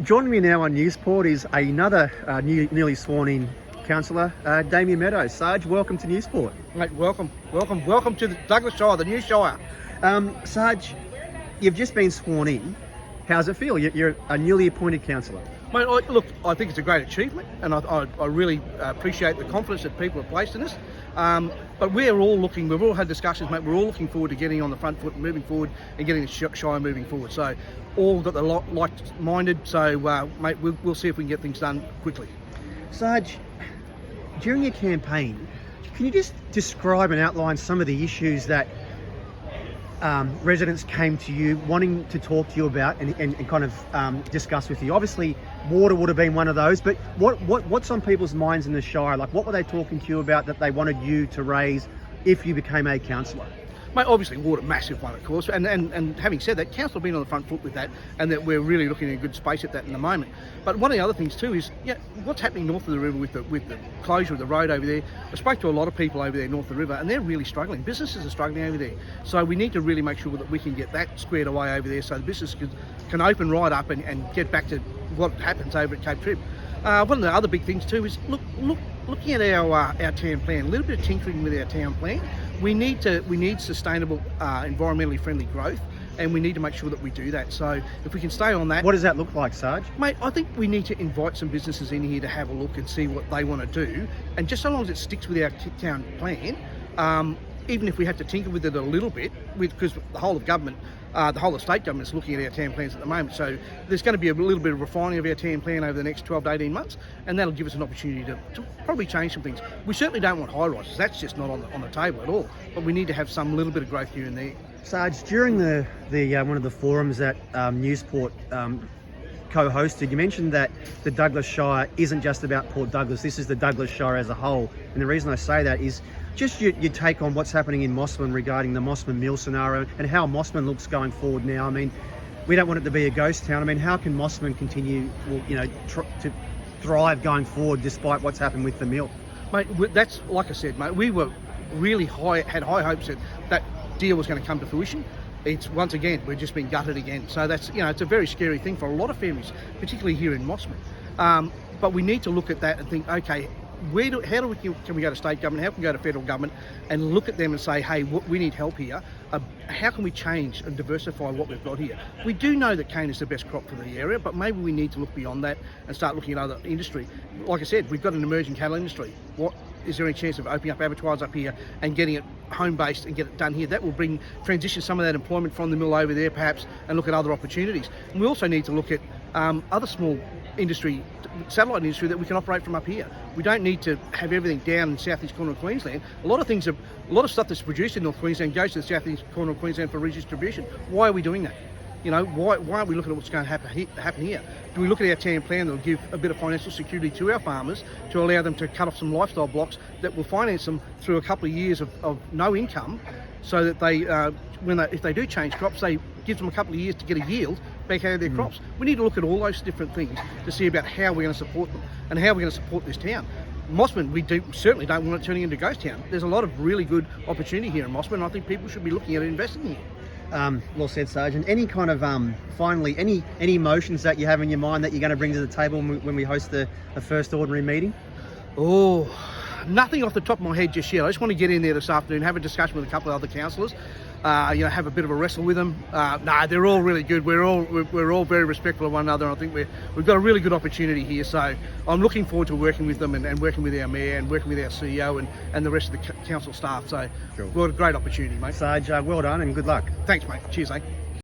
Joining me now on Newsport is another newly sworn-in councillor, Damian Meadows. Sarge, welcome to Newsport. Mate, welcome to the Douglas Shire, the new Shire. Sarge, you've just been sworn in. How's it feel? You're a newly appointed councillor. Mate, I think it's a great achievement, and I really appreciate the confidence that people have placed in us. But we've all had discussions, mate. We're all looking forward to getting on the front foot and moving forward and getting the Shire moving forward. So, all got the like-minded. So, mate, we'll see if we can get things done quickly. Sarge, during your campaign, can you just describe and outline some of the issues that residents came to you wanting to talk to you about and kind of discuss with you? Obviously, water would have been one of those, but what's on people's minds in the Shire? Like, what were they talking to you about that they wanted you to raise if you became a councillor? Mate, obviously water, massive one, of course, and having said that, council have been on the front foot with that, and that we're really looking at a good space at that in the moment. But one of the other things too is, what's happening north of the river with the closure of the road over there. I spoke to a lot of people over there north of the river, and they're really struggling. Businesses are struggling over there, so we need to really make sure that we can get that squared away over there, so the business can open right up and get back to what happens over at Cape Trib. One of the other big things too is looking at our town plan, a little bit of tinkering with our town plan. We need sustainable, environmentally friendly growth, and we need to make sure that we do that. So if we can stay on that. What does that look like, Sarge? Mate, I think we need to invite some businesses in here to have a look and see what they want to do. And just so long as it sticks with our town plan, even if we have to tinker with it a little bit, because the whole of government, the whole of state government is looking at our town plans at the moment. So there's going to be a little bit of refining of our town plan over the next 12 to 18 months, and that'll give us an opportunity to probably change some things. We certainly don't want high rises. That's just not on the table at all. But we need to have some little bit of growth here and there. Sarge, during the one of the forums that Newsport co-hosted, you mentioned that the Douglas Shire isn't just about Port Douglas. This is the Douglas Shire as a whole. And the reason I say that is just your take on what's happening in Mossman regarding the Mossman Mill scenario and how Mossman looks going forward now. I mean, we don't want it to be a ghost town. I mean, how can Mossman continue, to thrive going forward despite what's happened with the mill? Mate, that's like I said, mate. We were really had high hopes that deal was going to come to fruition. It's once again, we've just been gutted again. So that's, it's a very scary thing for a lot of families, particularly here in Mossman. But we need to look at that and think, okay, can we go to state government? How can we go to federal government and look at them and say, hey, we need help here. How can we change and diversify what we've got here? We do know that cane is the best crop for the area, but maybe we need to look beyond that and start looking at other industry. Like I said, we've got an emerging cattle industry. Is there any chance of opening up abattoirs up here and getting it home-based and get it done here? That will transition some of that employment from the mill over there perhaps, and look at other opportunities. And we also need to look at other small industry, satellite industry that we can operate from up here. We don't need to have everything down in the southeast corner of Queensland. A lot of stuff that's produced in North Queensland goes to the southeast corner of Queensland for redistribution. Why are we doing that? Why aren't we looking at what's going to happen here? Do we look at our town plan that will give a bit of financial security to our farmers to allow them to cut off some lifestyle blocks that will finance them through a couple of years of no income, so that they, if they do change crops, they gives them a couple of years to get a yield back out of their crops. We need to look at all those different things to see about how we're going to support them and how we're going to support this town. Mossman, we certainly don't want it turning into a ghost town. There's a lot of really good opportunity here in Mossman, and I think people should be looking at investing here. Well said, Sergeant. Any kind of, finally, any emotions that you have in your mind that you're going to bring to the table when we host the first ordinary meeting? Oh, nothing off the top of my head just yet. I just want to get in there this afternoon, have a discussion with a couple of other councillors, have a bit of a wrestle with them. They're all really good. We're all very respectful of one another. I think we've got a really good opportunity here. So I'm looking forward to working with them and working with our mayor and working with our CEO and the rest of the council staff. So We've got a great opportunity, mate. Sarge, well done and good luck. Thanks, mate. Cheers, mate.